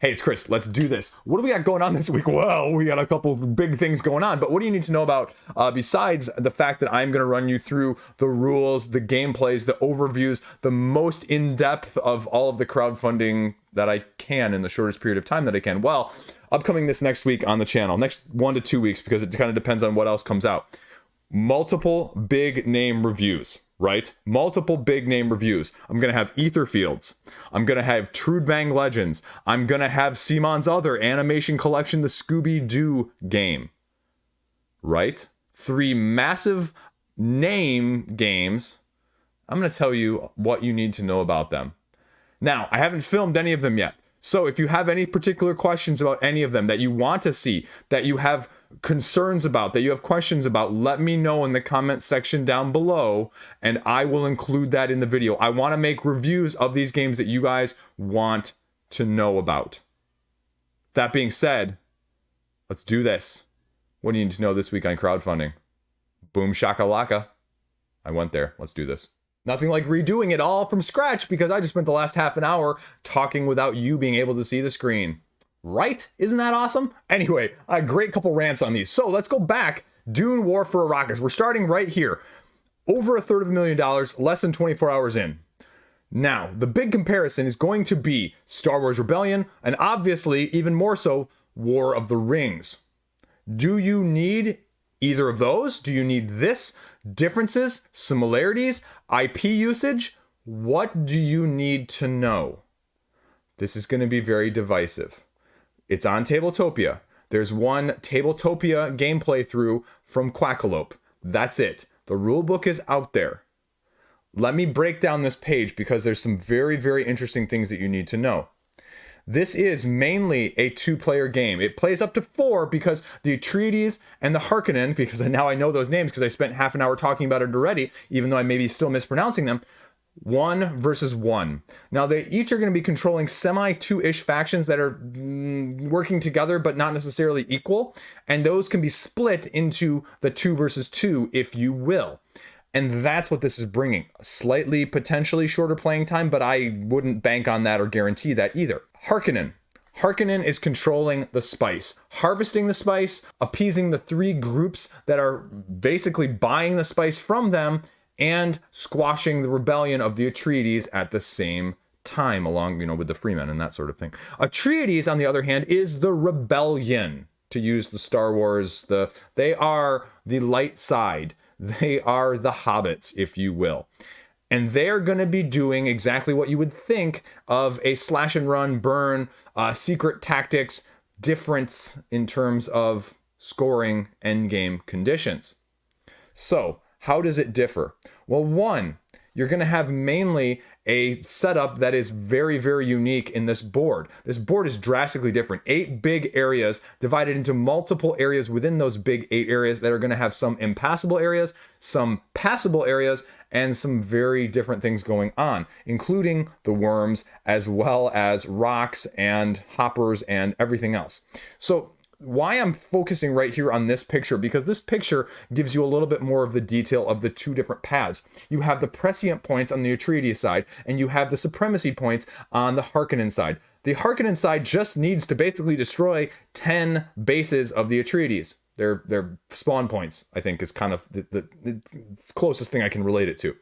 Hey, it's Chris. Let's do this. What do we got going on this week? Well, we got a couple big things going on, but what do you need to know about besides the fact that I'm going to run you through the rules, the gameplays, the overviews, the most in-depth of all of the crowdfunding that I can in the shortest period of time that I can? Well, upcoming this next week on the channel, next 1 to 2 weeks, because it kind of depends on what else comes out. Multiple big name reviews. Right? Multiple big name reviews. I'm going to have Etherfields. I'm going to have Trudvang Legends. I'm going to have Simon's other animation collection, the Scooby-Doo game. Right? 3 massive name games. I'm going to tell you what you need to know about them. Now, I haven't filmed any of them yet. So if you have any particular questions about any of them that you want to see, that you have concerns about, that you have questions about, let me know in the comment section down below, and I will include that in the video. I want to make reviews of these games that you guys want to know about. That being said, let's do this. What do you need to know this week on crowdfunding? Boom shakalaka. I went there. Let's do this. Nothing like redoing it all from scratch, because I just spent the last half an hour talking without you being able to see the screen. Right? Isn't that awesome? Anyway, a great couple rants on these. So let's go back. Dune War for Arrakis. We're starting right here. Over $250,000, less than 24 hours in. Now, the big comparison is going to be Star Wars Rebellion, and obviously, even more so, War of the Rings. Do you need either of those? Do you need this? Differences? Similarities? IP usage? What do you need to know? This is going to be very divisive. It's on Tabletopia. There's one Tabletopia game playthrough from Quackalope. That's it. The rulebook is out there. Let me break down this page because there's some very, very interesting things that you need to know. This is mainly a 2-player game. It plays up to 4 because the Atreides and the Harkonnen, because now I know those names because I spent half an hour talking about it already, even though I may be still mispronouncing them. 1 versus 1. Now they each are going to be controlling semi 2-ish factions that are working together but not necessarily equal, and those can be split into the 2 versus 2 if you will. And that's what this is bringing. Slightly potentially shorter playing time, but I wouldn't bank on that or guarantee that either. Harkonnen. Harkonnen is controlling the spice, harvesting the spice, appeasing the 3 groups that are basically buying the spice from them, and squashing the rebellion of the Atreides at the same time, along, with the Freemen and that sort of thing. Atreides, on the other hand, is the rebellion, to use the Star Wars, they are the light side. They are the hobbits, if you will. And they're going to be doing exactly what you would think of a slash and run, burn, secret tactics, difference in terms of scoring endgame conditions. So, how does it differ? Well, 1, you're going to have mainly a setup that is very, very unique in this board. This board is drastically different. 8 big areas divided into multiple areas within those big 8 areas that are going to have some impassable areas, some passable areas, and some very different things going on, including the worms, as well as rocks and hoppers and everything else. So, why I'm focusing right here on this picture, because this picture gives you a little bit more of the detail of the 2 different paths. You have the prescient points on the Atreides side, and you have the supremacy points on the Harkonnen side. The Harkonnen side just needs to basically destroy 10 bases of the Atreides. Their spawn points, I think, is kind of the closest thing I can relate it to.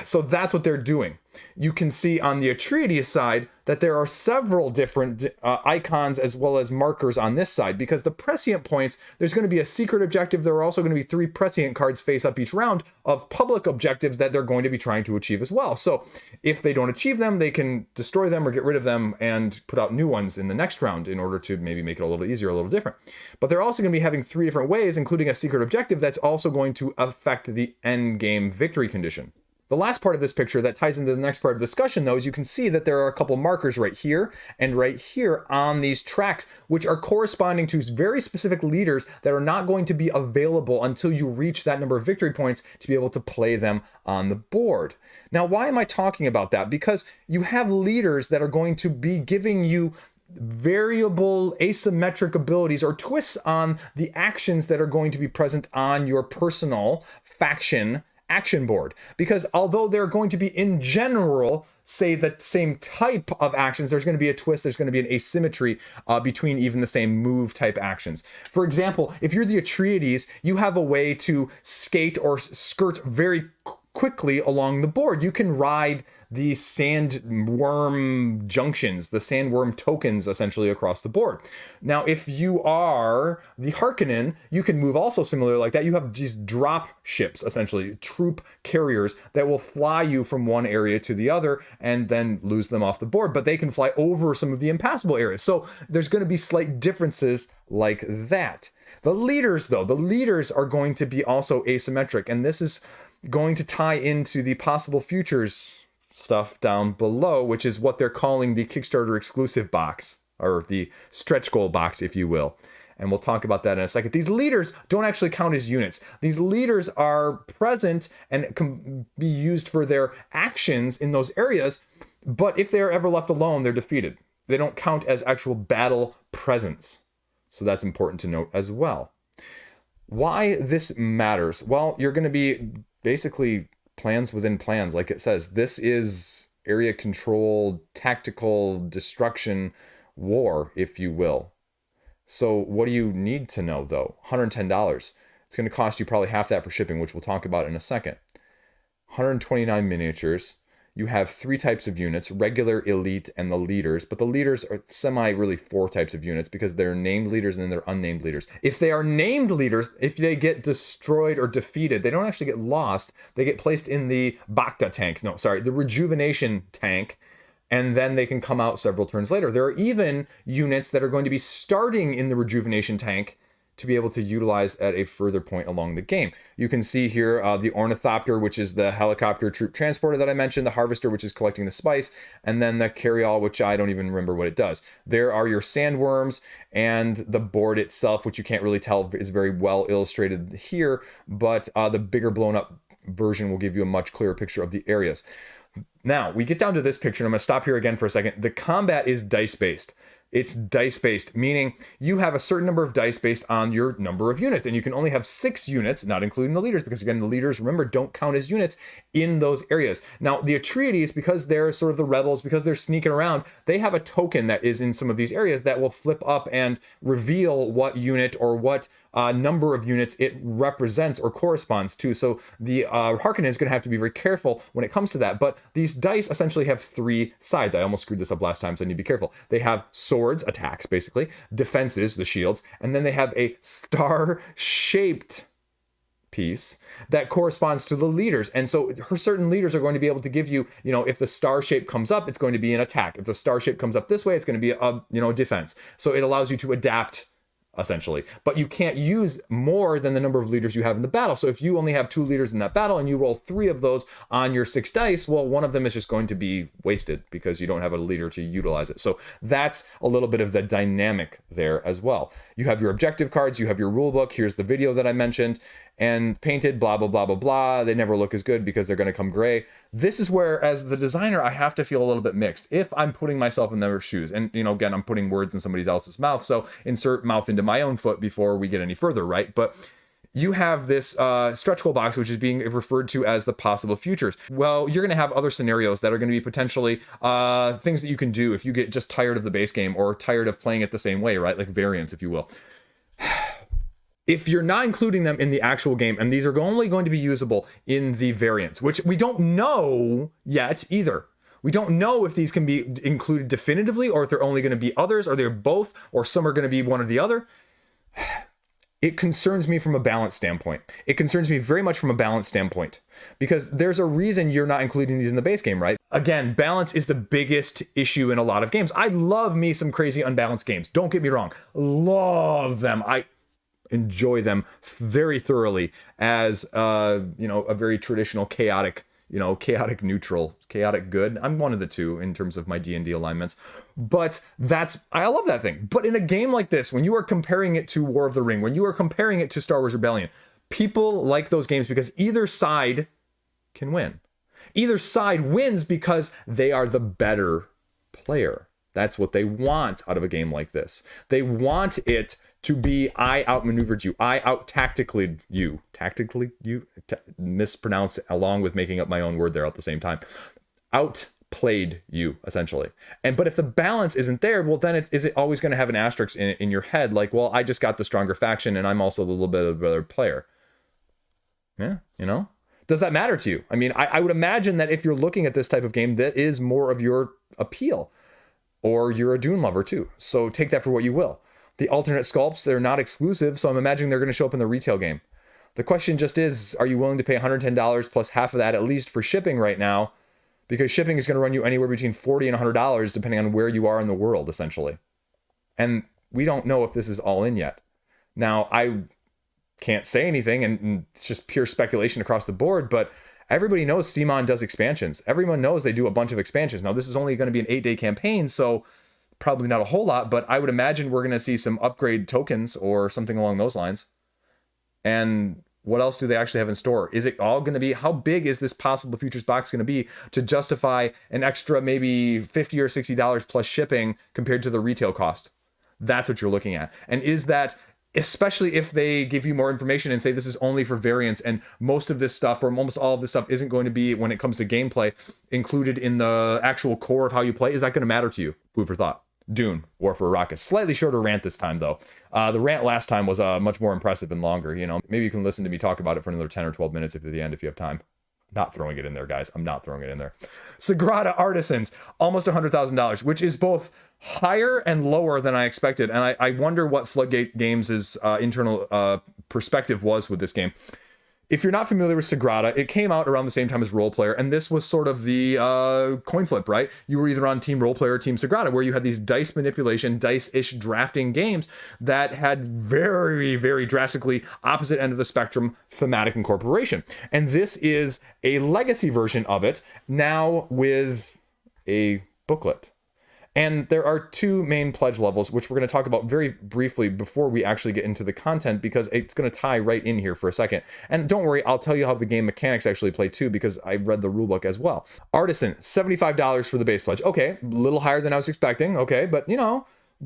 So that's what they're doing. You can see on the Atreides side that there are several different icons as well as markers on this side, because the prescient points, there's going to be a secret objective. There are also going to be 3 prescient cards face up each round of public objectives that they're going to be trying to achieve as well. So if they don't achieve them, they can destroy them or get rid of them and put out new ones in the next round in order to maybe make it a little easier, a little different. But they're also going to be having 3 different ways, including a secret objective that's also going to affect the end game victory condition. The last part of this picture that ties into the next part of the discussion, though, is you can see that there are a couple markers right here and right here on these tracks, which are corresponding to very specific leaders that are not going to be available until you reach that number of victory points to be able to play them on the board. Now, why am I talking about that? Because you have leaders that are going to be giving you variable asymmetric abilities or twists on the actions that are going to be present on your personal faction action board, because although they're going to be in general say the same type of actions, there's going to be a twist, there's going to be an asymmetry between even the same move type actions. For example, if you're the Atreides, you have a way to skate or skirt very quickly along the board. You can ride the sandworm junctions, the sandworm tokens, essentially across the board. Now, if you are the Harkonnen, you can move also similar like that. You have these drop ships, essentially troop carriers that will fly you from one area to the other and then lose them off the board, but they can fly over some of the impassable areas. So there's going to be slight differences like that. The leaders, though, the leaders are going to be also asymmetric, and this is going to tie into the possible futures stuff down below, which is what they're calling the Kickstarter exclusive box, or the stretch goal box, if you will. And we'll talk about that in a second. These leaders don't actually count as units. These leaders are present and can be used for their actions in those areas, but if they're ever left alone, they're defeated. They don't count as actual battle presence. So that's important to note as well. Why this matters? Well, you're going to be basically plans within plans. Like it says, this is area control, tactical destruction war, if you will. So what do you need to know, though? $110. It's going to cost you probably half that for shipping, which we'll talk about in a second. 129 miniatures. You have 3 types of units, regular, elite, and the leaders. But the leaders are really 4 types of units because they're named leaders and then they're unnamed leaders. If they are named leaders, if they get destroyed or defeated, they don't actually get lost. They get placed in the Bacta tank. No, sorry, the rejuvenation tank. And then they can come out several turns later. There are even units that are going to be starting in the rejuvenation tank to be able to utilize at a further point along the game. You can see here the Ornithopter, which is the helicopter troop transporter that I mentioned, the Harvester, which is collecting the spice, and then the Carryall, which I don't even remember what it does. There are your sandworms and the board itself, which you can't really tell is very well illustrated here, but the bigger blown up version will give you a much clearer picture of the areas. Now, we get down to this picture, and I'm going to stop here again for a second. The combat is dice-based. It's dice-based, meaning you have a certain number of dice based on your number of units, and you can only have 6 units, not including the leaders, because again, the leaders, remember, don't count as units in those areas. Now, the Atreides, because they're sort of the rebels, because they're sneaking around, they have a token that is in some of these areas that will flip up and reveal what unit or what number of units it represents or corresponds to. So the Harkonnen is going to have to be very careful when it comes to that. But these dice essentially have 3 sides. I almost screwed this up last time, so I need to be careful. They have swords, attacks, basically, defenses, the shields, and then they have a star-shaped piece that corresponds to the leaders. And so her certain leaders are going to be able to give you, if the star shape comes up, it's going to be an attack. If the star shape comes up this way, it's going to be a defense. So it allows you to adapt, essentially, but you can't use more than the number of leaders you have in the battle. So if you only have 2 leaders in that battle and you roll 3 of those on your 6 dice, well, one of them is just going to be wasted because you don't have a leader to utilize it. So that's a little bit of the dynamic there as well. You have your objective cards, you have your rule book. Here's the video that I mentioned, and painted, blah, blah, blah, blah, blah. They never look as good because they're going to come gray. This is where, as the designer, I have to feel a little bit mixed. If I'm putting myself in their shoes, and, again, I'm putting words in somebody else's mouth, so insert mouth into my own foot before we get any further, right? But you have this stretch goal box, which is being referred to as the possible futures. Well, you're going to have other scenarios that are going to be potentially things that you can do if you get just tired of the base game or tired of playing it the same way, right? Like variants, if you will. If you're not including them in the actual game, and these are only going to be usable in the variants, which we don't know yet either. We don't know if these can be included definitively, or if they're only going to be others, or they're both, or some are going to be one or the other. It concerns me from a balance standpoint. It concerns me very much from a balance standpoint, because there's a reason you're not including these in the base game, right? Again, balance is the biggest issue in a lot of games. I love me some crazy unbalanced games. Don't get me wrong. Love them. I enjoy them very thoroughly as a very traditional chaotic neutral, chaotic good. I'm one of the two in terms of my D&D alignments, but I love that thing. But in a game like this, when you are comparing it to War of the Ring, when you are comparing it to Star Wars Rebellion, people like those games because either side can win. Either side wins because they are the better player. That's what they want out of a game like this. They want it to be, I outmaneuvered you, I out-tactically you. Tactically you? Mispronounce along with making up my own word there at the same time. played you essentially. But if the balance isn't there, well, then is it always going to have an asterisk in your head? Like, well, I just got the stronger faction and I'm also a little bit of a better player. Yeah. Does that matter to you? I mean, I would imagine that if you're looking at this type of game, that is more of your appeal, or you're a Dune lover too. So take that for what you will. The alternate sculpts, they're not exclusive. So I'm imagining they're going to show up in the retail game. The question just is, are you willing to pay $110 plus half of that at least for shipping right now? Because shipping is going to run you anywhere between $40 and $100 depending on where you are in the world, essentially. And we don't know if this is all in yet. Now, I can't say anything, and it's just pure speculation across the board, but everybody knows CMON does expansions. Everyone knows they do a bunch of expansions. Now, this is only going to be an 8-day campaign, so probably not a whole lot, but I would imagine we're going to see some upgrade tokens or something along those lines. And what else do they actually have in store? Is it all going to be, how big is this possible futures box going to be to justify an extra maybe $50 or $60 plus shipping compared to the retail cost? That's what you're looking at. And is that, especially if they give you more information and say this is only for variants and most of this stuff or almost all of this stuff isn't going to be, when it comes to gameplay, included in the actual core of how you play, is that going to matter to you? Food for thought. Dune, War for Arrakis. Slightly shorter rant this time, though. The rant last time was much more impressive and longer. Maybe you can listen to me talk about it for another 10 or 12 minutes at the end if you have time. Not throwing it in there, guys. I'm not throwing it in there. Sagrada Artisans, almost $100,000, which is both higher and lower than I expected. And I wonder what Floodgate Games' internal perspective was with this game. If you're not familiar with Sagrada, it came out around the same time as Role Player, and this was sort of the coin flip, right? You were either on Team Role Player or Team Sagrada, where you had these dice manipulation, dice-ish drafting games that had very, very drastically opposite end of the spectrum thematic incorporation. And this is a legacy version of it, now with a booklet. And there are two main pledge levels, which we're going to talk about very briefly before we actually get into the content, because it's going to tie right in here for a second. And don't worry, I'll tell you how the game mechanics actually play too, because I read the rulebook as well. Artisan, $75 for the base pledge. Okay, a little higher than I was expecting. Okay, but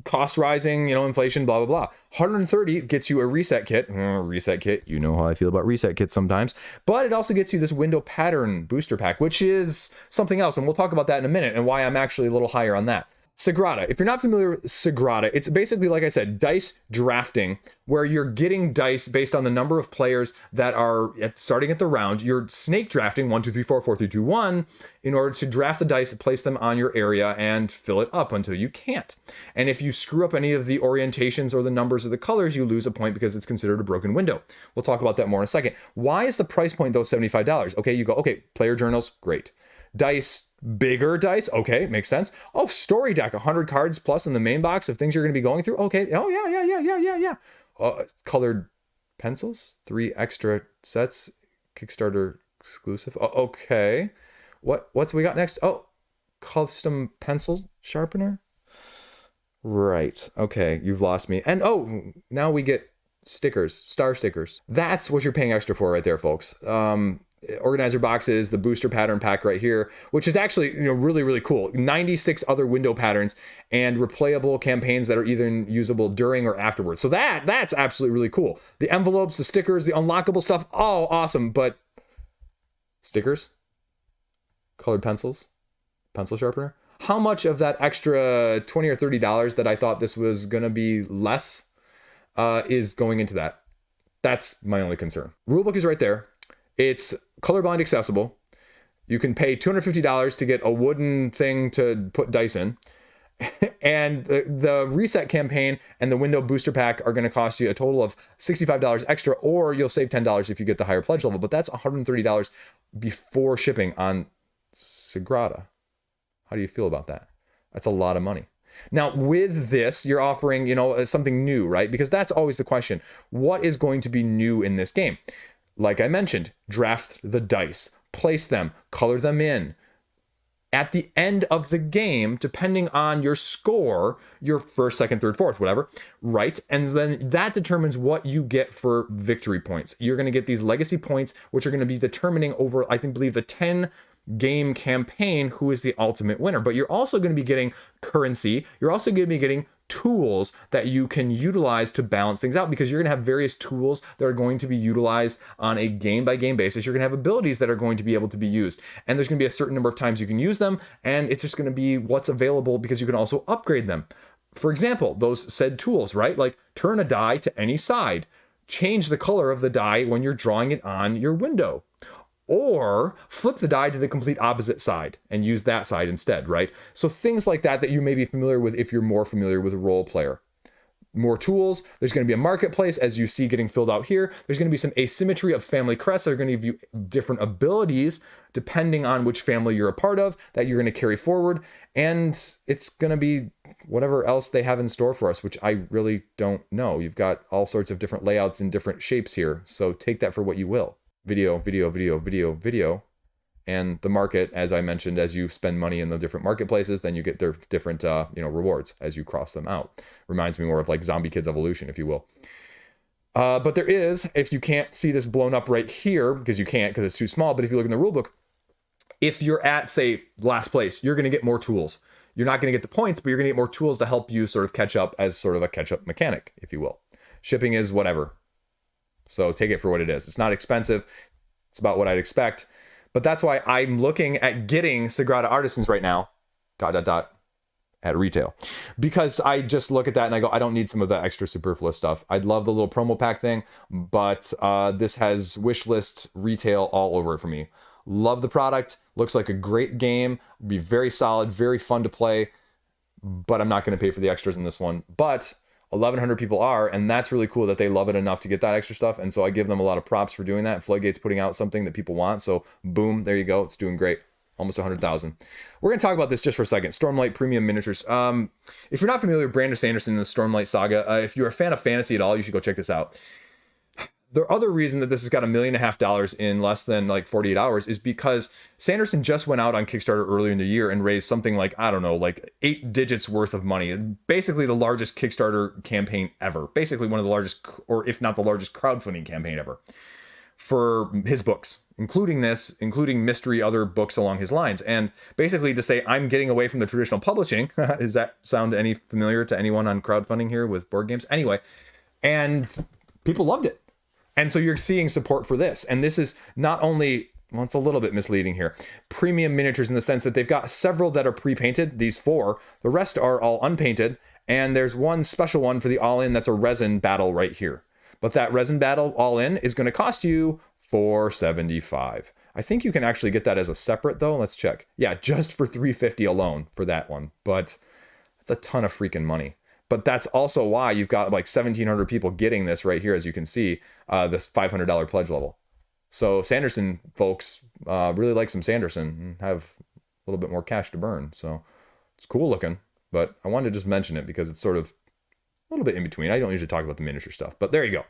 cost rising, inflation, blah, blah, blah. 130 gets you a reset kit. Reset kit, you know how I feel about reset kits sometimes. But it also gets you this window pattern booster pack, which is something else. And we'll talk about that in a minute and why I'm actually a little higher on that. Sagrada. If you're not familiar with Sagrada, it's basically, like I said, dice drafting, where you're getting dice based on the number of players that are starting at the round. You're snake drafting 1, 2, 3, 4, 4, 3, 2, 1 in order to draft the dice, place them on your area, and fill it up until you can't. And if you screw up any of the orientations or the numbers or the colors, you lose a point because it's considered a broken window. We'll talk about that more in a second. Why is the price point, though, $75? Okay, you go, okay, player journals, great. Dice, bigger dice, okay, makes sense. Oh, story deck, 100 cards plus in the main box of things you're going to be going through. Okay, oh yeah. Colored pencils, 3 extra sets, Kickstarter exclusive. Oh, okay, what's we got next? Oh, custom pencil sharpener. Right. Okay, you've lost me. And oh, now we get stickers, star stickers. That's what you're paying extra for right there, folks. Organizer boxes, the booster pattern pack right here, which is actually really, really cool. 96 other window patterns and replayable campaigns that are either usable during or afterwards. So that's absolutely really cool. The envelopes, the stickers, the unlockable stuff, oh, awesome. But stickers, colored pencils, pencil sharpener. How much of that extra $20 or $30 that I thought this was going to be less is going into that? That's my only concern. Rulebook is right there. It's colorblind accessible. You can pay $250 to get a wooden thing to put dice in. And the reset campaign and the window booster pack are going to cost you a total of $65 extra, or you'll save $10 if you get the higher pledge level. But that's $130 before shipping on Sagrada. How do you feel about that? That's a lot of money. Now, with this, you're offering, something new, right? Because that's always the question. What is going to be new in this game? Like I mentioned, draft the dice, place them, color them in. At the end of the game, depending on your score, your first, second, third, fourth, whatever, right? And then that determines what you get for victory points. You're going to get these legacy points, which are going to be determining over, I believe, the 10 game campaign who is the ultimate winner. But you're also going to be getting currency. You're also going to be getting tools that you can utilize to balance things out, because you're going to have various tools that are going to be utilized on a game by game basis. You're going to have abilities that are going to be able to be used, and there's going to be a certain number of times you can use them, and it's just going to be what's available, because you can also upgrade them. For example, those said tools, right? Like turn a die to any side, change the color of the die when you're drawing it on your window, or flip the die to the complete opposite side and use that side instead, right? So things like that that you may be familiar with if you're more familiar with a role player. More tools. There's going to be a marketplace, as you see getting filled out here. There's going to be some asymmetry of family crests that are going to give you different abilities depending on which family you're a part of that you're going to carry forward. And it's going to be whatever else they have in store for us, which I really don't know. You've got all sorts of different layouts and different shapes here, so take that for what you will. Video, video, video, video, video. And the market, as I mentioned, as you spend money in the different marketplaces, then you get their different rewards as you cross them out. Reminds me more of like Zombie Kids Evolution, if you will. But there is, if you can't see this blown up right here, because you can't because it's too small, but if you look in the rulebook, if you're at, say, last place, you're going to get more tools. You're not going to get the points, but you're going to get more tools to help you sort of catch up as sort of a catch-up mechanic, if you will. Shipping is whatever. So take it for what it is. It's not expensive. It's about what I'd expect. But that's why I'm looking at getting Sagrada Artisans right now, ... at retail. Because I just look at that and I go, I don't need some of that extra superfluous stuff. I'd love the little promo pack thing, but this has wish list retail all over it for me. Love the product. Looks like a great game. Be very solid, very fun to play. But I'm not going to pay for the extras in this one. But 1,100 people are, and that's really cool that they love it enough to get that extra stuff, and so I give them a lot of props for doing that. Floodgate's putting out something that people want, so boom, there you go. It's doing great. Almost 100,000. We're going to talk about this just for a second. Stormlight Premium Miniatures. If you're not familiar with Brandon Sanderson and the Stormlight saga, if you're a fan of fantasy at all, you should go check this out. The other reason that this has got $1.5 million in less than like 48 hours is because Sanderson just went out on Kickstarter earlier in the year and raised something like, I don't know, like 8 digits worth of money. Basically the largest Kickstarter campaign ever. Basically one of the largest, or if not the largest, crowdfunding campaign ever for his books, including this, including mystery other books along his lines. And basically to say, I'm getting away from the traditional publishing. Does that sound any familiar to anyone on crowdfunding here with board games? Anyway, and people loved it. And so you're seeing support for this. And this is not only, well, it's a little bit misleading here, premium miniatures in the sense that they've got several that are pre-painted, these 4. The rest are all unpainted. And there's one special one for the all-in that's a resin battle right here. But that resin battle all-in is going to cost you $475. I think you can actually get that as a separate though. Let's check. Yeah, just for $350 alone for that one. But that's a ton of freaking money. But that's also why you've got like 1,700 people getting this right here, as you can see, this $500 pledge level. So Sanderson folks really like some Sanderson and have a little bit more cash to burn. So it's cool looking, but I wanted to just mention it because it's sort of a little bit in between. I don't usually talk about the miniature stuff, but there you go.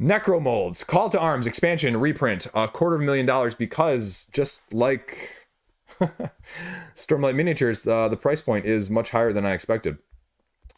Necromolds, Call to Arms, expansion, reprint, $250,000 because just like Stormlight Miniatures, the price point is much higher than I expected.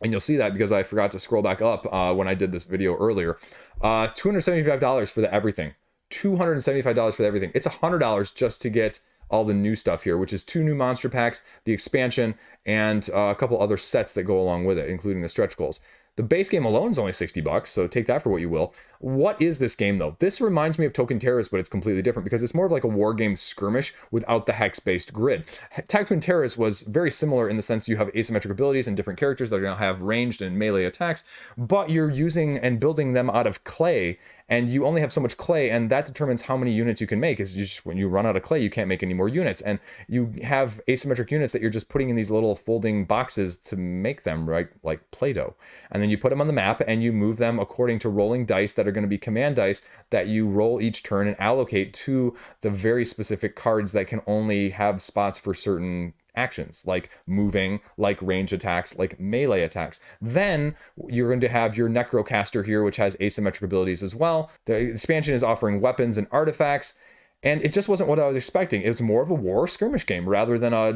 And you'll see that because I forgot to scroll back up when I did this video earlier. $275 for the everything. $275 for the everything. It's $100 just to get all the new stuff here, which is 2 new monster packs, the expansion, and a couple other sets that go along with it, including the stretch goals. The base game alone is only $60, so take that for what you will. What is this game, though? This reminds me of Token Terrorist, but it's completely different because it's more of like a war game skirmish without the hex-based grid. Token Terrorist was very similar in the sense you have asymmetric abilities and different characters that are going to have ranged and melee attacks, but you're using and building them out of clay, and you only have so much clay, and that determines how many units you can make. Is just when you run out of clay, you can't make any more units, and you have asymmetric units that you're just putting in these little folding boxes to make them, right, like Play-Doh. And then you put them on the map, and you move them according to rolling dice that are going to be command dice that you roll each turn and allocate to the very specific cards that can only have spots for certain actions, like moving, like range attacks, like melee attacks. Then you're going to have your Necrocaster here, which has asymmetric abilities as well. The expansion is offering weapons and artifacts, and it just wasn't what I was expecting. It was more of a war skirmish game rather than a,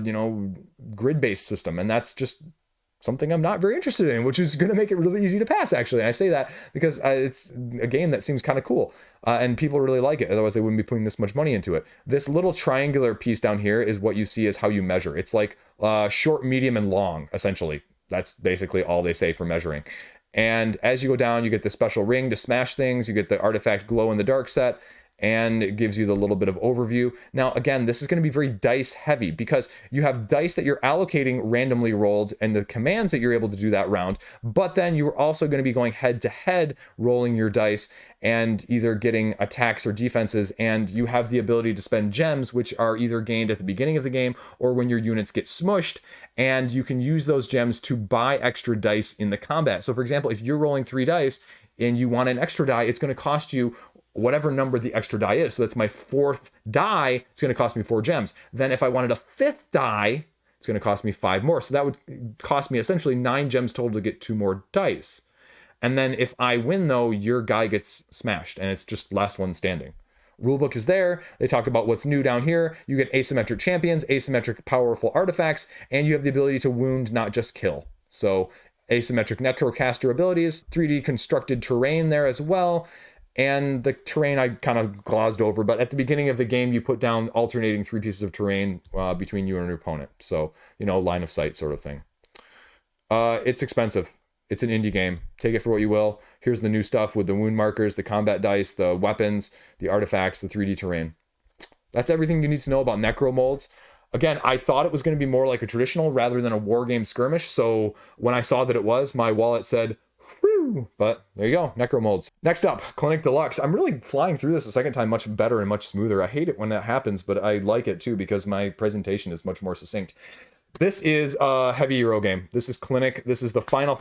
grid-based system, and that's just something I'm not very interested in, which is going to make it really easy to pass, actually. And I say that because it's a game that seems kind of cool, and people really like it. Otherwise, they wouldn't be putting this much money into it. This little triangular piece down here is what you see as how you measure. It's like short, medium, and long, essentially. That's basically all they say for measuring. And as you go down, you get the special ring to smash things. You get the artifact glow in the dark set, and it gives you the little bit of overview. Now, again, this is going to be very dice heavy because you have dice that you're allocating randomly rolled and the commands that you're able to do that round. But then you're also going to be going head to head, rolling your dice and either getting attacks or defenses. And you have the ability to spend gems, which are either gained at the beginning of the game or when your units get smushed. And you can use those gems to buy extra dice in the combat. So for example, if you're rolling 3 dice and you want an extra die, it's going to cost you whatever number the extra die is. So that's my 4th die. It's going to cost me 4 gems. Then if I wanted a 5th die, it's going to cost me 5 more. So that would cost me essentially 9 gems total to get 2 more dice. And then if I win though, your guy gets smashed and it's just last one standing. Rulebook is there. They talk about what's new down here. You get asymmetric champions, asymmetric powerful artifacts, and you have the ability to wound, not just kill. So asymmetric necrocaster abilities, 3D constructed terrain there as well. And the terrain I kind of glossed over, but at the beginning of the game, you put down alternating 3 pieces of terrain between you and your opponent. So, you know, line of sight sort of thing. It's expensive. It's an indie game. Take it for what you will. Here's the new stuff with the wound markers, the combat dice, the weapons, the artifacts, the 3D terrain. That's everything you need to know about Necromolds. Again, I thought it was going to be more like a traditional rather than a war game skirmish. So when I saw that it was, my wallet said, whew, but there you go, Necromolds. Next up, Clinic Deluxe. I'm really flying through this a second time much better and much smoother. I hate it when that happens, but I like it too because my presentation is much more succinct. This is a heavy Euro game. This is Clinic. This is the final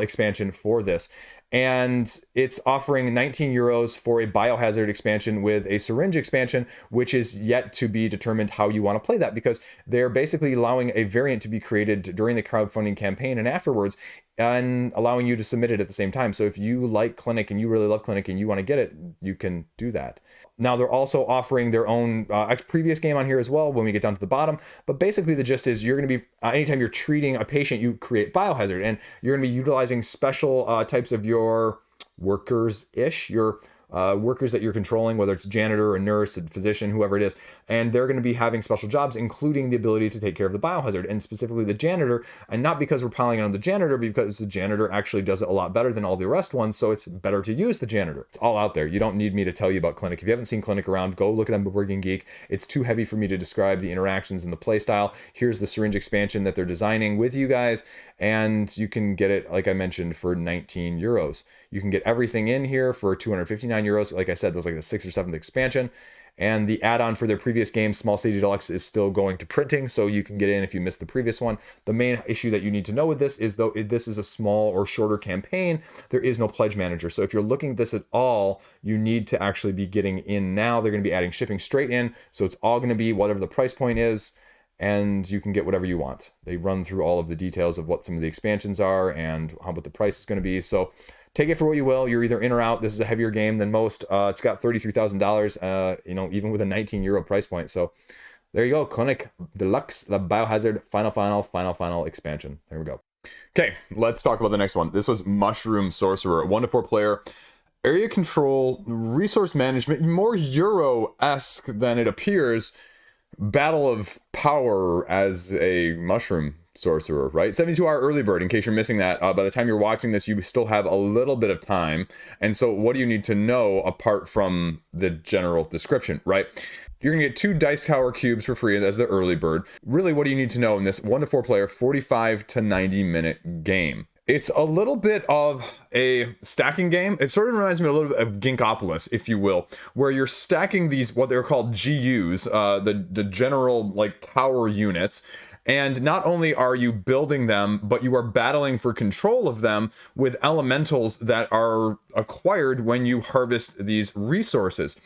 expansion for this. And it's offering 19 euros for a Biohazard expansion with a syringe expansion, which is yet to be determined how you want to play that because they're basically allowing a variant to be created during the crowdfunding campaign and afterwards and allowing you to submit it at the same time. So if you like Clinic and you really love Clinic and you want to get it, you can do that. Now they're also offering their own previous game on here as well when we get down to the bottom. But basically the gist is you're going to be, anytime you're treating a patient, you create Biohazard. And you're going to be utilizing special types of your workers-ish, your workers that you're controlling, whether it's janitor, a nurse, a physician, whoever it is. And they're going to be having special jobs, including the ability to take care of the Biohazard, and specifically the janitor. And not because we're piling on the janitor, because the janitor actually does it a lot better than all the rest ones, so it's better to use the janitor. It's all out there. You don't need me to tell you about Clinic. If you haven't seen Clinic around, go look it up at Board Game Geek. It's too heavy for me to describe the interactions and the playstyle. Here's the syringe expansion that they're designing with you guys, and you can get it, like I mentioned, for 19 euros. You can get everything in here for 259 euros. Like I said, there's like the 6th or 7th expansion. And the add-on for their previous game, Small City Deluxe, is still going to printing, so you can get in if you missed the previous one. The main issue that you need to know with this is, though this is a small or shorter campaign, there is no pledge manager. So if you're looking at this at all, you need to actually be getting in now. They're going to be adding shipping straight in, so it's all going to be whatever the price point is, and you can get whatever you want. They run through all of the details of what some of the expansions are and what the price is going to be. So take it for what you will. You're either in or out. This is a heavier game than most. It's got $33,000, you know, even with a 19 euro price point. So there you go. Clinic Deluxe, the Biohazard final expansion. There we go. Okay, let's talk about the next one. This was Mushroom Sorcerer, 1 to 4 player. Area control, resource management, more Euro-esque than it appears. Battle of power as a mushroom sorcerer, right? 72-hour early bird, in case you're missing that. By the time you're watching this, you still have a little bit of time. And so what do you need to know apart from the general description, right? You're going to get 2 Dice Tower cubes for free as the early bird. Really, what do you need to know in this 1 to 4 player, 45 to 90 minute game? It's a little bit of a stacking game. It sort of reminds me a little bit of Ginkopolis, if you will, where you're stacking these, what they're called GUs, the general like tower units. And not only are you building them, but you are battling for control of them with elementals that are acquired when you harvest these resources.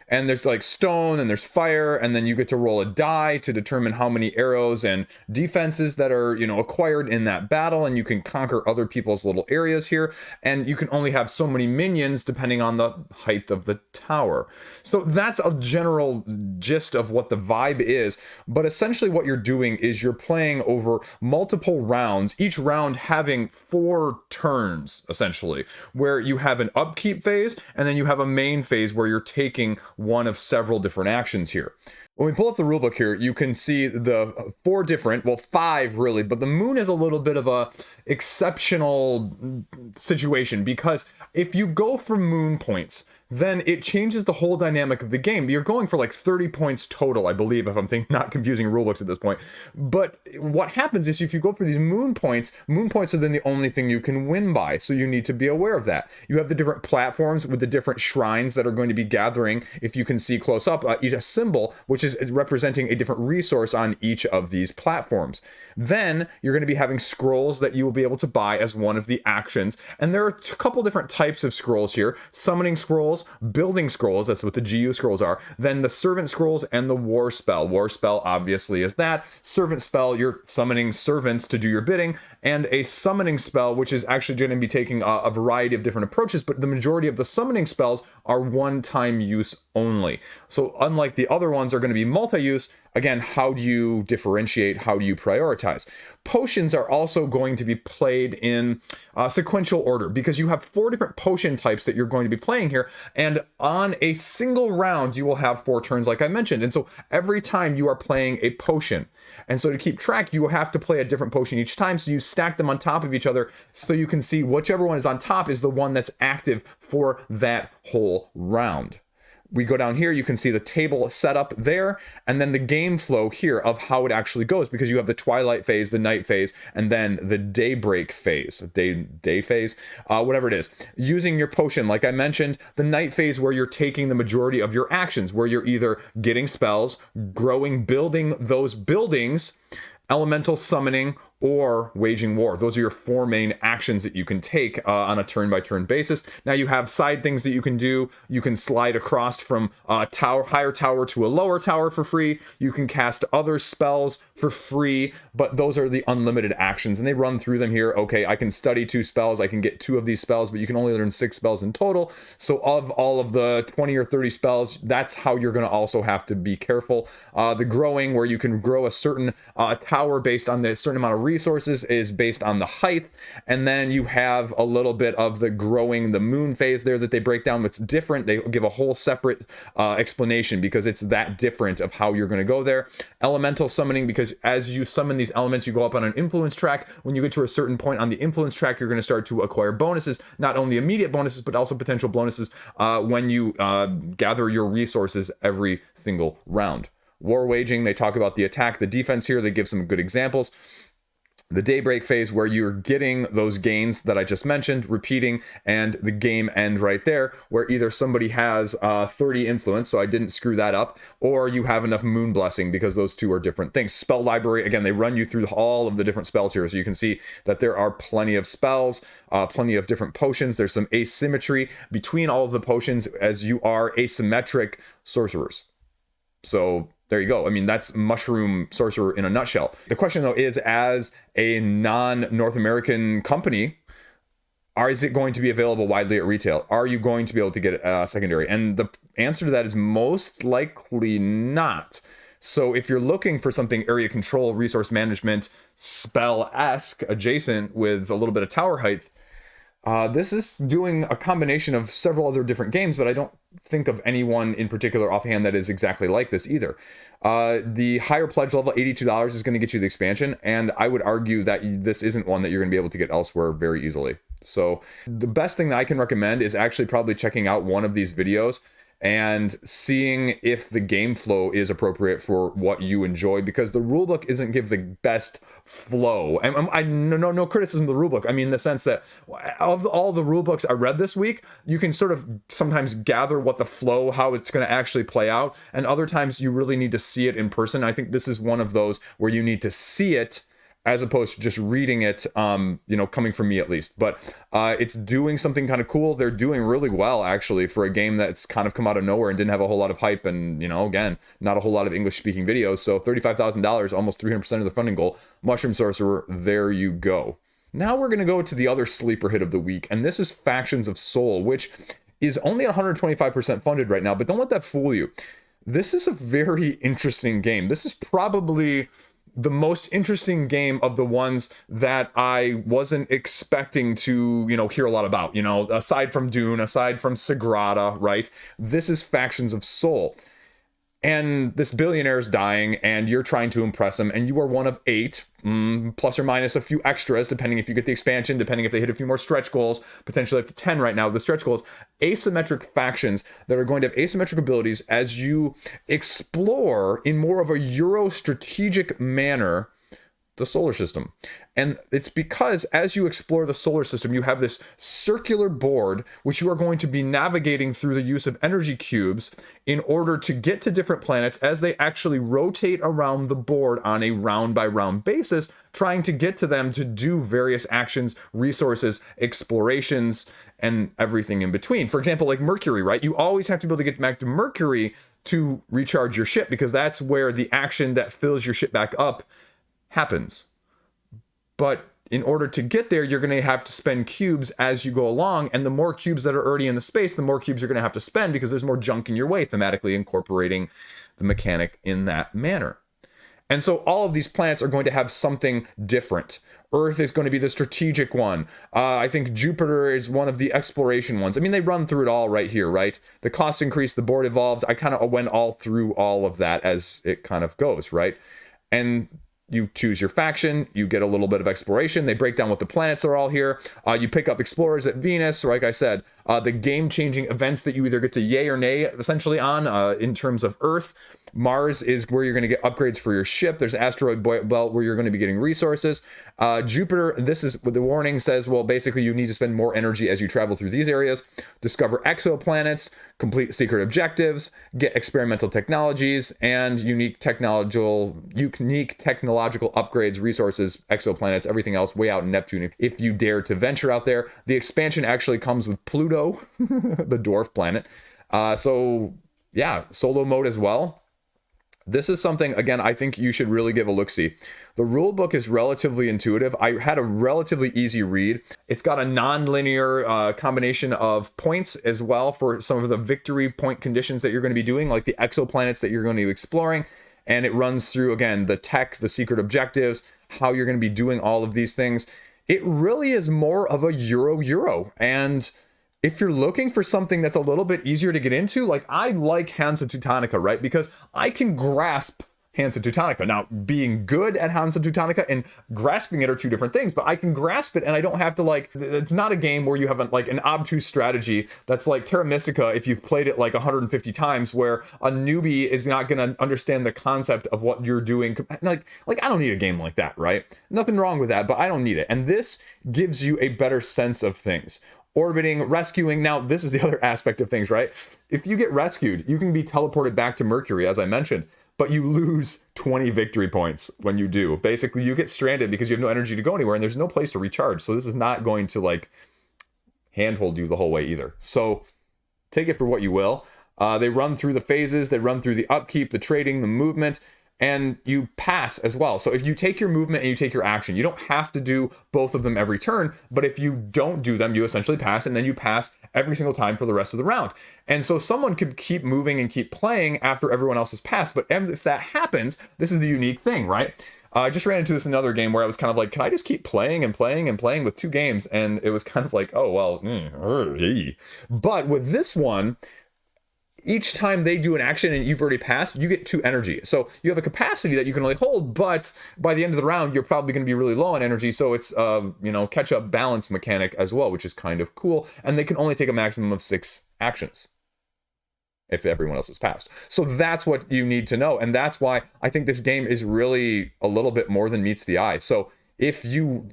And there's like stone and there's fire, and then you get to roll a die to determine how many arrows and defenses that are, you know, acquired in that battle, and you can conquer other people's little areas here, and you can only have so many minions depending on the height of the tower. So that's a general gist of what the vibe is, but essentially what you're doing is you're playing over multiple rounds, each round having 4 turns, essentially, where you have an upkeep phase, and then you have a main phase where you're taking one of several different actions here. When we pull up the rulebook here, you can see the 4 different, well, 5 really, but the moon is a little bit of a exceptional situation, because if you go for moon points, then it changes the whole dynamic of the game. You're going for like 30 points total, I believe, if I'm not confusing rulebooks at this point. But what happens is if you go for these moon points are then the only thing you can win by. So you need to be aware of that. You have the different platforms with the different shrines that are going to be gathering, if you can see close up, each symbol, which is representing a different resource on each of these platforms. Then you're going to be having scrolls that you will be able to buy as one of the actions. And there are a couple different types of scrolls here. Summoning scrolls, building scrolls, that's what the GU scrolls are. Then the servant scrolls and the war spell. War spell obviously is that. Servant spell, you're summoning servants to do your bidding. And a summoning spell, which is actually going to be taking a variety of different approaches, but the majority of the summoning spells are one-time use only. So unlike the other ones are going to be multi-use, again, how do you differentiate? How do you prioritize? Potions are also going to be played in sequential order, because you have 4 different potion types that you're going to be playing here. And on a single round, you will have 4 turns, like I mentioned. And so every time you are playing a potion. And so to keep track, you have to play a different potion each time. So you stack them on top of each other so you can see whichever one is on top is the one that's active for that whole round. We go down here, you can see the table set up there, and then the game flow here of how it actually goes, because you have the twilight phase, the night phase, and then the daybreak phase, day phase, whatever it is. Using your potion, like I mentioned, the night phase where you're taking the majority of your actions, where you're either getting spells, growing, building those buildings, elemental summoning, or waging war. Those are your 4 main actions that you can take on a turn-by-turn basis. Now you have side things that you can do. You can slide across from a higher tower to a lower tower for free. You can cast other spells for free, but those are the unlimited actions, and they run through them here. Okay, I can study 2 spells. I can get 2 of these spells, but you can only learn 6 spells in total. So of all of the 20 or 30 spells, that's how you're going to also have to be careful. The growing, where you can grow a certain tower based on the certain amount of resources, is based on the height. And then you have a little bit of the growing, the moon phase there that they break down. That's different. They give a whole separate explanation, because it's that different of how you're going to go there. Elemental summoning, because as you summon these elements, you go up on an influence track. When you get to a certain point on the influence track, you're going to start to acquire bonuses, not only immediate bonuses, but also potential bonuses when you gather your resources every single round. War waging, they talk about the attack, the defense here. They give some good examples. The daybreak phase, where you're getting those gains that I just mentioned, repeating, and the game end right there, where either somebody has 30 influence, so I didn't screw that up, or you have enough moon blessing, because those 2 are different things. Spell library, again, they run you through all of the different spells here, so you can see that there are plenty of spells, plenty of different potions. There's some asymmetry between all of the potions, as you are asymmetric sorcerers. So there you go. I mean, that's Mushroom Sorcerer in a nutshell. The question, though, is, as a non-North American company, is it going to be available widely at retail? Are you going to be able to get it secondary? And the answer to that is most likely not. So if you're looking for something area control, resource management, spell-esque, adjacent with a little bit of tower height, this is doing a combination of several other different games, but I don't think of anyone in particular offhand that is exactly like this either. The higher pledge level, $82, is going to get you the expansion, and I would argue that this isn't one that you're going to be able to get elsewhere very easily. So the best thing that I can recommend is actually probably checking out one of these videos and seeing if the game flow is appropriate for what you enjoy, because the rulebook isn't give the best flow. I no criticism of the rulebook. I mean, in the sense that of all the rulebooks I read this week, you can sort of sometimes gather what the flow, how it's going to actually play out, and other times you really need to see it in person. I think this is one of those where you need to see it as opposed to just reading it, coming from me at least. But it's doing something kind of cool. They're doing really well, actually, for a game that's kind of come out of nowhere and didn't have a whole lot of hype. And, again, not a whole lot of English-speaking videos. So $35,000, almost 300% of the funding goal. Mushroom Sorcerer, there you go. Now we're going to go to the other sleeper hit of the week. And this is Factions of Soul, which is only 125% funded right now. But don't let that fool you. This is a very interesting game. This is probably the most interesting game of the ones that I wasn't expecting to, hear a lot about, aside from Dune, aside from Sagrada, right? This is Factions of Soul. and this billionaire is dying, and you're trying to impress him, and you are one of 8, plus or minus a few extras, depending if you get the expansion, depending if they hit a few more stretch goals, potentially up to 10 right now with the stretch goals, asymmetric factions that are going to have asymmetric abilities as you explore in more of a Euro strategic manner the solar system. And it's because as you explore the solar system, you have this circular board, which you are going to be navigating through the use of energy cubes in order to get to different planets as they actually rotate around the board on a round by round basis, trying to get to them to do various actions, resources, explorations, and everything in between. For example, like Mercury, right? You always have to be able to get back to Mercury to recharge your ship, because that's where the action that fills your ship back up happens. But in order to get there, you're going to have to spend cubes as you go along, and the more cubes that are already in the space, the more cubes you're going to have to spend, because there's more junk in your way, thematically incorporating the mechanic in that manner. And so all of these planets are going to have something different. Earth is going to be the strategic one. I think Jupiter is one of the exploration ones. I mean, they run through it all right here, right? The costs increase, the board evolves. I kind of went all through all of that as it kind of goes, right? And you choose your faction, you get a little bit of exploration, they break down what the planets are all here, you pick up explorers at Venus, like I said, the game-changing events that you either get to yay or nay, essentially on, in terms of Earth. Mars is where you're going to get upgrades for your ship. There's asteroid belt where you're going to be getting resources. Jupiter, this is what the warning says, well, basically you need to spend more energy as you travel through these areas. Discover exoplanets, complete secret objectives, get experimental technologies, and unique technological upgrades, resources, exoplanets, everything else way out in Neptune if you dare to venture out there. The expansion actually comes with Pluto, the dwarf planet. So yeah, solo mode as well. This is something, again, I think you should really give a look-see. The rulebook is relatively intuitive. I had a relatively easy read. It's got a non-linear combination of points as well for some of the victory point conditions that you're going to be doing, like the exoplanets that you're going to be exploring. And it runs through, again, the tech, the secret objectives, how you're going to be doing all of these things. It really is more of a Euro. And if you're looking for something that's a little bit easier to get into, like I like Hansa Teutonica, right? Because I can grasp Hansa Teutonica. Now, being good at Hansa Teutonica and grasping it are two different things, but I can grasp it and I don't have to it's not a game where you have an obtuse strategy that's like Terra Mystica if you've played it like 150 times, where a newbie is not going to understand the concept of what you're doing. Like I don't need a game like that, right? Nothing wrong with that, but I don't need it. And this gives you a better sense of things. Orbiting, rescuing. Now, this is the other aspect of things, right? If you get rescued, you can be teleported back to Mercury, as I mentioned, but you lose 20 victory points when you do. Basically, you get stranded because you have no energy to go anywhere, and there's no place to recharge. So this is not going to handhold you the whole way either. So take it for what you will. They run through the phases, they run through the upkeep, the trading, the movement, and you pass as well. So if you take your movement and you take your action, you don't have to do both of them every turn, but if you don't do them, you essentially pass, and then you pass every single time for the rest of the round. And so someone could keep moving and keep playing after everyone else has passed, but if that happens, this is the unique thing, right? I just ran into this in another game where I was kind of like, can I just keep playing and playing and playing with 2 games? And it was kind of like, oh, well, but with this one, each time they do an action and you've already passed, you get 2 energy. So you have a capacity that you can only hold, but by the end of the round, you're probably going to be really low on energy. So it's, catch up balance mechanic as well, which is kind of cool. And they can only take a maximum of 6 actions if everyone else has passed. So that's what you need to know. And that's why I think this game is really a little bit more than meets the eye. So if you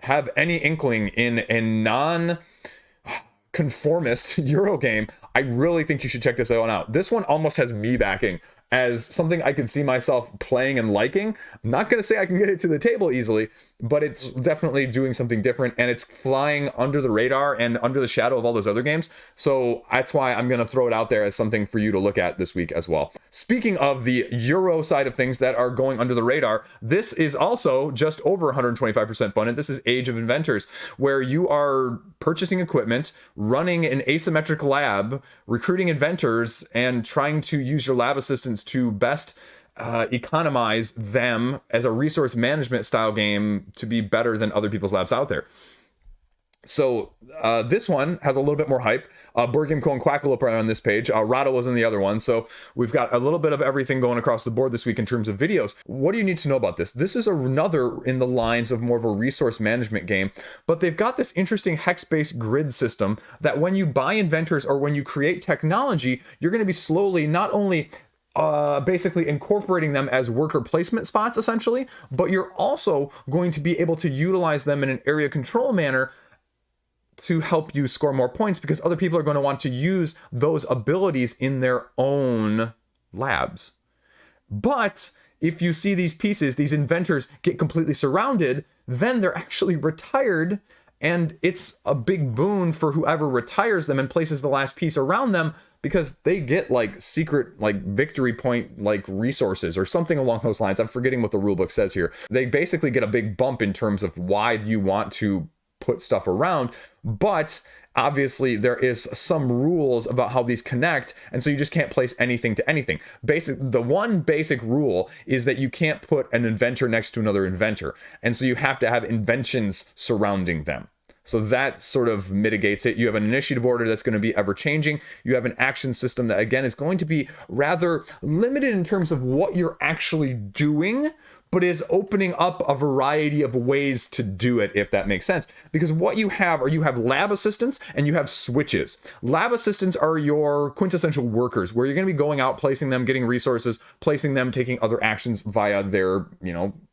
have any inkling in a non-conformist Euro game, I really think you should check this one out. This one almost has me backing as something I could see myself playing and liking. I'm not going to say I can get it to the table easily, but it's definitely doing something different, and it's flying under the radar and under the shadow of all those other games. So that's why I'm going to throw it out there as something for you to look at this week as well. Speaking of the Euro side of things that are going under the radar, this is also just over 125% funded. This is Age of Inventors, where you are purchasing equipment, running an asymmetric lab, recruiting inventors, and trying to use your lab assistants to best economize them as a resource management style game to be better than other people's labs out there. So this one has a little bit more hype. Board Game Co. and Quackalope are on this page. Rado was in the other one. So we've got a little bit of everything going across the board this week in terms of videos. What do you need to know about this? This is another in the lines of more of a resource management game, but they've got this interesting hex-based grid system that when you buy inventors or when you create technology, you're going to be slowly not only basically incorporating them as worker placement spots, essentially, but you're also going to be able to utilize them in an area control manner to help you score more points, because other people are going to want to use those abilities in their own labs. But if you see these pieces, these inventors get completely surrounded, then they're actually retired, and it's a big boon for whoever retires them and places the last piece around them, because they get like secret like victory point like resources or something along those lines. I'm forgetting what the rulebook says here. They basically get a big bump in terms of why you want to put stuff around, but obviously there is some rules about how these connect, and so you just can't place anything to anything. The one basic rule is that you can't put an inventor next to another inventor, and so you have to have inventions surrounding them. So that sort of mitigates it. You have an initiative order that's going to be ever changing. You have an action system that, again, is going to be rather limited in terms of what you're actually doing, but is opening up a variety of ways to do it, if that makes sense. Because what you have are you have lab assistants and you have switches. Lab assistants are your quintessential workers, where you're going to be going out, placing them, getting resources, placing them, taking other actions via their,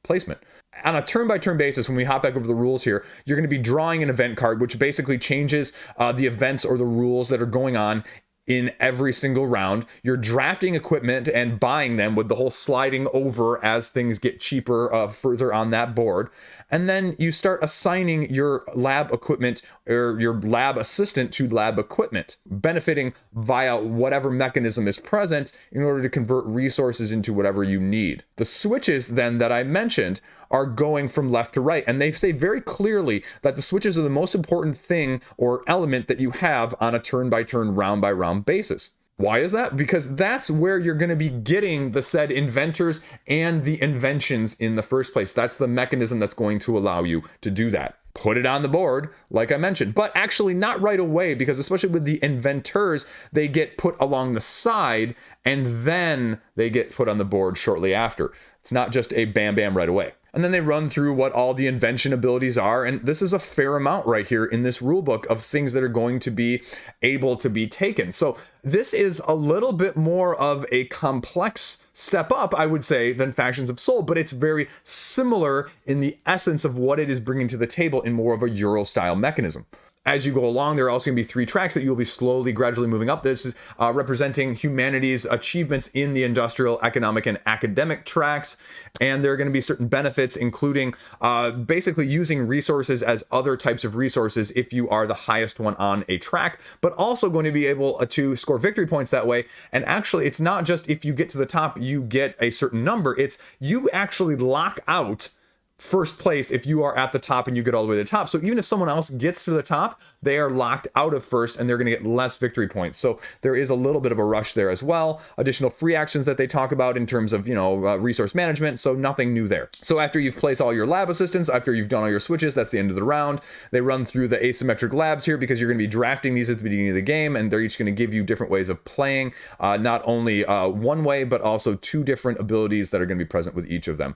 placement. On a turn-by-turn basis, when we hop back over the rules here, you're going to be drawing an event card, which basically changes the events or the rules that are going on in every single round. You're drafting equipment and buying them, with the whole sliding over as things get cheaper further on that board. And then you start assigning your lab equipment or your lab assistant to lab equipment, benefiting via whatever mechanism is present in order to convert resources into whatever you need. The switches then that I mentioned are going from left to right, and they say very clearly that the switches are the most important thing or element that you have on a turn-by-turn, round-by-round basis. Why is that? Because that's where you're going to be getting the said inventors and the inventions in the first place. That's the mechanism that's going to allow you to do that. Put it on the board, like I mentioned, but actually not right away, because especially with the inventors, they get put along the side and then they get put on the board shortly after. It's not just a bam bam right away. And then they run through what all the invention abilities are. And this is a fair amount right here in this rule book of things that are going to be able to be taken. So this is a little bit more of a complex step up, I would say, than Factions of Soul, but it's very similar in the essence of what it is bringing to the table in more of a Euro style mechanism. As you go along, there are also going to be 3 tracks that you'll be slowly, gradually moving up. This is representing humanity's achievements in the industrial, economic, and academic tracks. And there are going to be certain benefits, including basically using resources as other types of resources if you are the highest one on a track, but also going to be able to score victory points that way. And actually, it's not just if you get to the top, you get a certain number. It's you actually lock out first place if you are at the top and you get all the way to the top. So even if someone else gets to the top, they are locked out of first and they're going to get less victory points. So there is a little bit of a rush there as well. Additional free actions that they talk about in terms of, resource management. So nothing new there. So after you've placed all your lab assistants, after you've done all your switches, that's the end of the round. They run through the asymmetric labs here because you're going to be drafting these at the beginning of the game, and they're each going to give you different ways of playing, not only one way, but also 2 different abilities that are going to be present with each of them.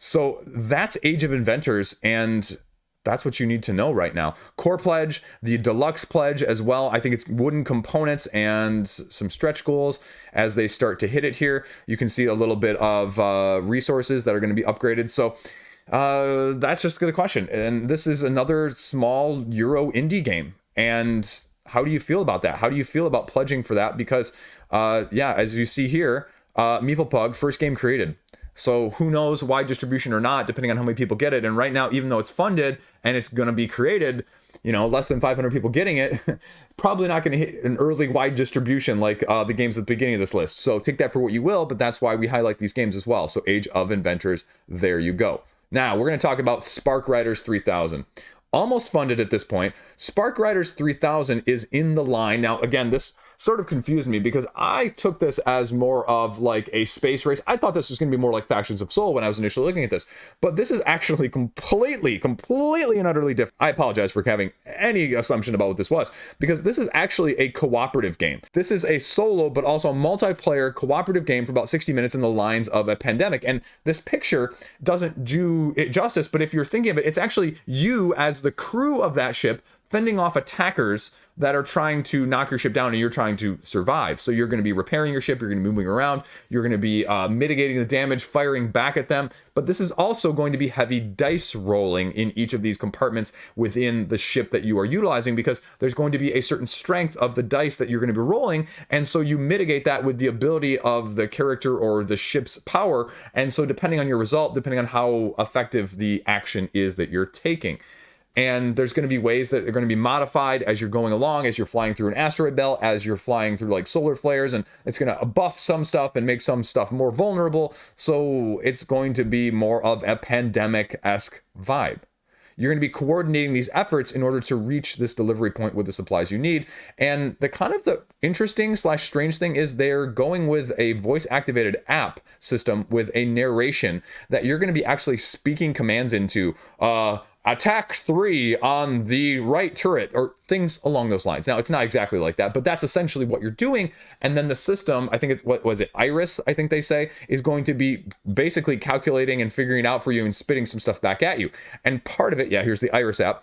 So that's Age of Inventors, and that's what you need to know right now. Core pledge, the deluxe pledge as well. I think it's wooden components and some stretch goals as they start to hit it here. You can see a little bit of resources that are going to be upgraded. So that's just the question. And this is another small Euro indie game. And how do you feel about that? How do you feel about pledging for that? Because, as you see here, Meeple Pug, first game created. So who knows, wide distribution or not, depending on how many people get it. And right now, even though it's funded and it's going to be created, less than 500 people getting it, probably not going to hit an early wide distribution like the games at the beginning of this list. So take that for what you will, but that's why we highlight these games as well. So Age of Inventors, there you go. Now we're going to talk about Spark Riders 3000. Almost funded at this point. Spark Riders 3000 is in the line. Now, again, this sort of confused me, because I took this as more of like a space race. I thought this was going to be more like Factions of Soul when I was initially looking at this, but this is actually completely and utterly different. I apologize for having any assumption about what this was, because this is actually a cooperative game. This is a solo but also a multiplayer cooperative game for about 60 minutes in the lines of a pandemic. And this picture doesn't do it justice, but if you're thinking of it, it's actually you as the crew of that ship fending off attackers that are trying to knock your ship down, and you're trying to survive. So you're going to be repairing your ship, you're going to be moving around, you're going to be mitigating the damage, firing back at them. But this is also going to be heavy dice rolling in each of these compartments within the ship that you are utilizing, because there's going to be a certain strength of the dice that you're going to be rolling. And so you mitigate that with the ability of the character or the ship's power. And so depending on your result, depending on how effective the action is that you're taking. And there's going to be ways that are going to be modified as you're going along, as you're flying through an asteroid belt, as you're flying through like solar flares, and it's going to buff some stuff and make some stuff more vulnerable. So it's going to be more of a pandemic-esque vibe. You're going to be coordinating these efforts in order to reach this delivery point with the supplies you need. And the kind of the interesting / strange thing is they're going with a voice-activated app system with a narration that you're going to be actually speaking commands into. Attack 3 on the right turret, or things along those lines. Now, it's not exactly like that, but that's essentially what you're doing. And then the system, I think it's, what was it, Iris, I think they say, is going to be basically calculating and figuring it out for you and spitting some stuff back at you. And part of it, yeah, here's the Iris app.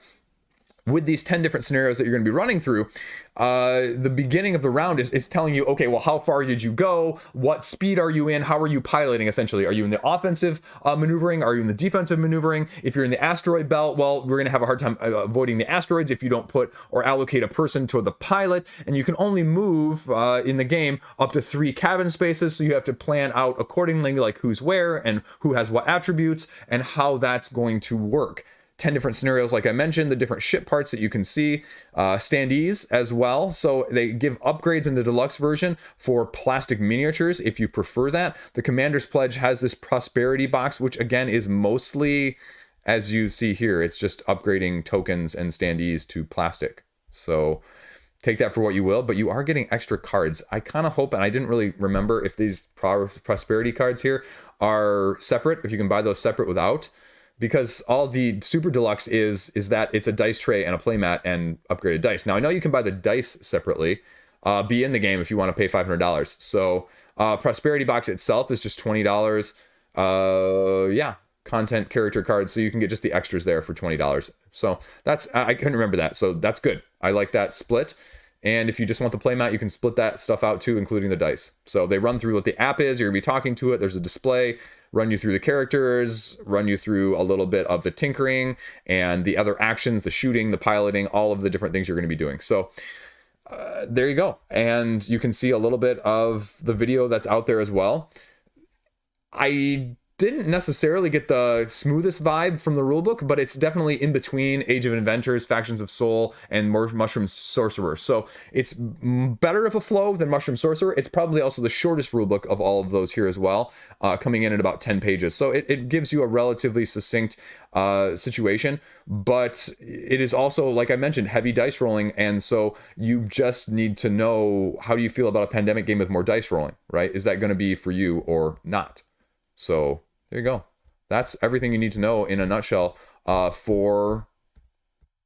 With these 10 different scenarios that you're going to be running through, the beginning of the round is telling you, okay, well, how far did you go? What speed are you in? How are you piloting, essentially? Are you in the offensive maneuvering? Are you in the defensive maneuvering? If you're in the asteroid belt, well, we're going to have a hard time avoiding the asteroids if you don't put or allocate a person to the pilot. And you can only move in the game up to 3 cabin spaces. So you have to plan out accordingly, like who's where and who has what attributes and how that's going to work. 10 different scenarios, like I mentioned, the different ship parts that you can see, standees as well. So they give upgrades in the deluxe version for plastic miniatures if you prefer that. The Commander's Pledge has this prosperity box, which again is mostly, as you see here, it's just upgrading tokens and standees to plastic. So take that for what you will, but you are getting extra cards. I kind of hope, and I didn't really remember if these prosperity cards here are separate, if you can buy those separate without. Because all the super deluxe is that it's a dice tray and a playmat and upgraded dice. Now I know you can buy the dice separately, be in the game if you want to pay $500. So prosperity box itself is just $20. Yeah, content character cards, so you can get just the extras there for $20. So that's, I couldn't remember that, so that's good. I like that split. And if you just want the playmat, you can split that stuff out too, including the dice. So they run through what the app is. You're gonna be talking to it. There's a display, run you through the characters, run you through a little bit of the tinkering and the other actions, the shooting, the piloting, all of the different things you're gonna be doing. So there you go. And you can see a little bit of the video that's out there as well. I didn't necessarily get the smoothest vibe from the rulebook, but it's definitely in between Age of Inventors, Factions of Soul, and Mushroom Sorcerer. So it's better of a flow than Mushroom Sorcerer. It's probably also the shortest rulebook of all of those here as well, coming in at about 10 pages. So it gives you a relatively succinct situation, but it is also, like I mentioned, heavy dice rolling. And so you just need to know, how do you feel about a pandemic game with more dice rolling, right? Is that going to be for you or not? So there you go. That's everything you need to know in a nutshell for,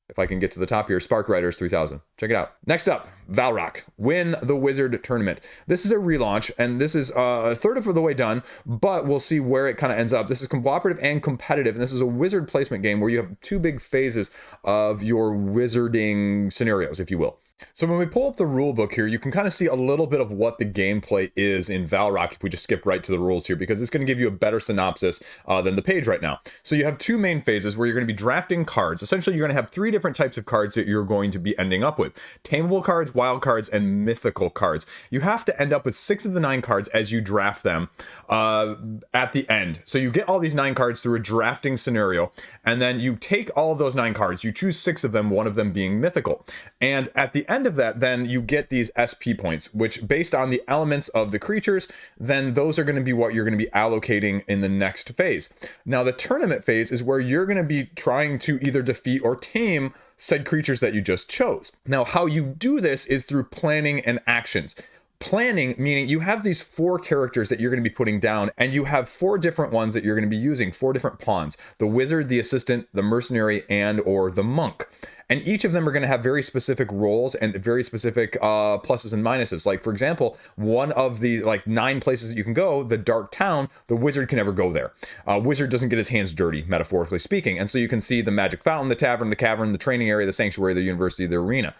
if I can get to the top here, Spark Riders 3000. Check it out. Next up, Valroc, Win the Wizard Tournament. This is a relaunch, and this is a third of the way done, but we'll see where it kind of ends up. This is cooperative and competitive, and this is a wizard placement game where you have 2 big phases of your wizarding scenarios, if you will. So when we pull up the rule book here, you can kind of see a little bit of what the gameplay is in Valroc if we just skip right to the rules here, because it's going to give you a better synopsis than the page right now. So you have 2 main phases where you're going to be drafting cards. Essentially, you're going to have 3 different types of cards that you're going to be ending up with. Tameable cards, wild cards, and mythical cards. You have to end up with 6 of the 9 cards as you draft them at the end. So you get all these 9 cards through a drafting scenario, and then you take all of those 9 cards, you choose 6 of them, one of them being mythical. And at the end of that, then you get these SP points, which based on the elements of the creatures, then those are going to be what you're going to be allocating in the next phase. Now, the tournament phase is where you're going to be trying to either defeat or tame said creatures that you just chose. Now, how you do this is through planning and actions. Planning, meaning you have these 4 characters that you're going to be putting down, and you have 4 different ones that you're going to be using, 4 different pawns: the wizard, the assistant, the mercenary, and or the monk. And each of them are going to have very specific roles and very specific pluses and minuses. Like, for example, one of the 9 places that you can go, the Dark Town, the wizard can never go there. Wizard doesn't get his hands dirty, metaphorically speaking. And so you can see the magic fountain, the tavern, the cavern, the training area, the sanctuary, the university, the arena.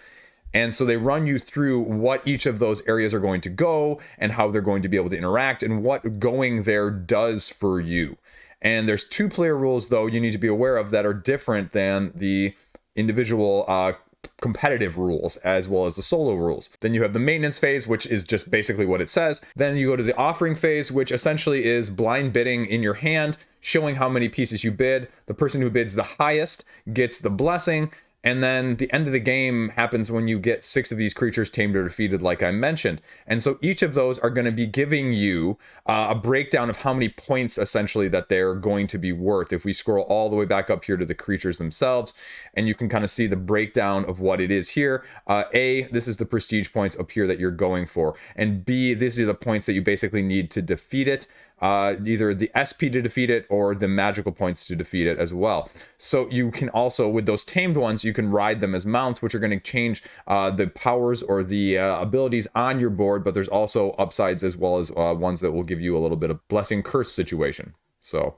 And so they run you through what each of those areas are going to go and how they're going to be able to interact and what going there does for you. And there's 2 player rules, though, you need to be aware of that are different than the individual competitive rules as well as the solo rules. Then you have the maintenance phase, which is just basically what it says. Then you go to the offering phase, which essentially is blind bidding in your hand, showing how many pieces you bid. The person who bids the highest gets the blessing. And then the end of the game happens when you get 6 of these creatures tamed or defeated, like I mentioned. And so each of those are going to be giving you a breakdown of how many points essentially that they're going to be worth. If we scroll all the way back up here to the creatures themselves, and you can kind of see the breakdown of what it is here. A, this is the prestige points up here that you're going for. And B, these are the points that you basically need to defeat it. Either the SP to defeat it or the magical points to defeat it as well. So you can also, with those tamed ones, you can ride them as mounts, which are going to change the powers or the abilities on your board, but there's also upsides as well as ones that will give you a little bit of blessing curse situation. So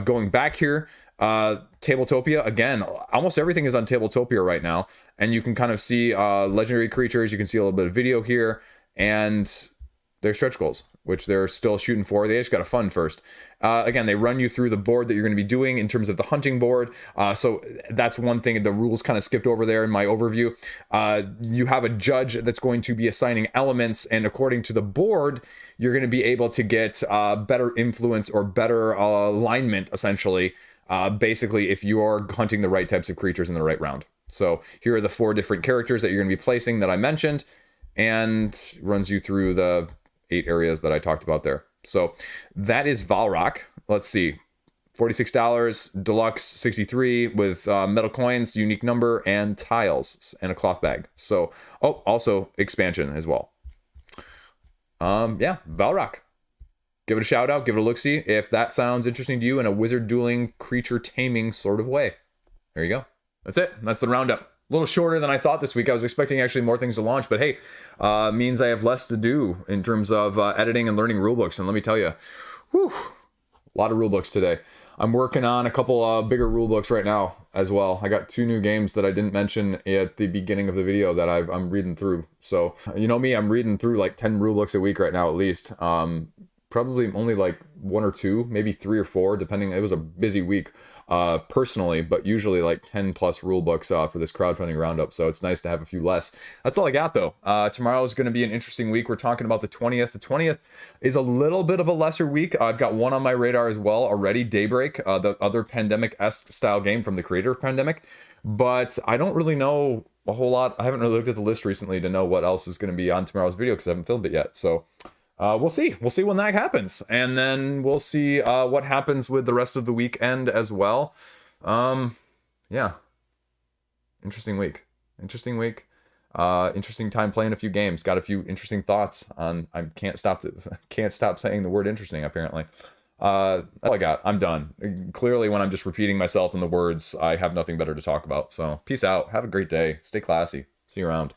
going back here, Tabletopia, again, almost everything is on Tabletopia right now, and you can kind of see legendary creatures, you can see a little bit of video here, and their stretch goals, which they're still shooting for. They just got to fund first. Again, they run you through the board that you're going to be doing in terms of the hunting board. So that's one thing. The rules kind of skipped over there in my overview. You have a judge that's going to be assigning elements, and according to the board, you're going to be able to get better influence or better alignment, essentially, basically, if you are hunting the right types of creatures in the right round. So here are the 4 different characters that you're going to be placing that I mentioned, and runs you through the 8 areas that I talked about there. So that is Valroc. Let's see, $46, Deluxe 63 with metal coins, unique number, and tiles, and a cloth bag. So, oh, also expansion as well. Yeah, Valroc. Give it a shout out, give it a look-see if that sounds interesting to you in a wizard dueling, creature taming sort of way. There you go. That's it. That's the roundup. A little shorter than I thought this week. I was expecting actually more things to launch, but hey, means I have less to do in terms of editing and learning rulebooks. And let me tell you, whew, a lot of rulebooks today. I'm working on a couple bigger rulebooks right now as well. I got 2 new games that I didn't mention at the beginning of the video that I'm reading through. So you know me, I'm reading through like 10 rulebooks a week right now at least. Probably only like 1 or 2, maybe 3 or 4, depending. It was a busy week. Personally, but usually like 10 plus rule books for this crowdfunding roundup, so it's nice to have a few less. That's all I got though. Tomorrow is going to be an interesting week. We're talking about the 20th. The 20th is a little bit of a lesser week. I've got one on my radar as well already, Daybreak, the other Pandemic-esque style game from the creator of Pandemic, but I don't really know a whole lot. I haven't really looked at the list recently to know what else is going to be on tomorrow's video because I haven't filmed it yet, so we'll see. We'll see when that happens. And then we'll see what happens with the rest of the weekend as well. Yeah. Interesting week. Interesting time playing a few games. Got a few interesting thoughts on. I can't stop saying the word interesting, apparently. That's all I got. I'm done. Clearly, when I'm just repeating myself in the words, I have nothing better to talk about. So peace out. Have a great day. Stay classy. See you around.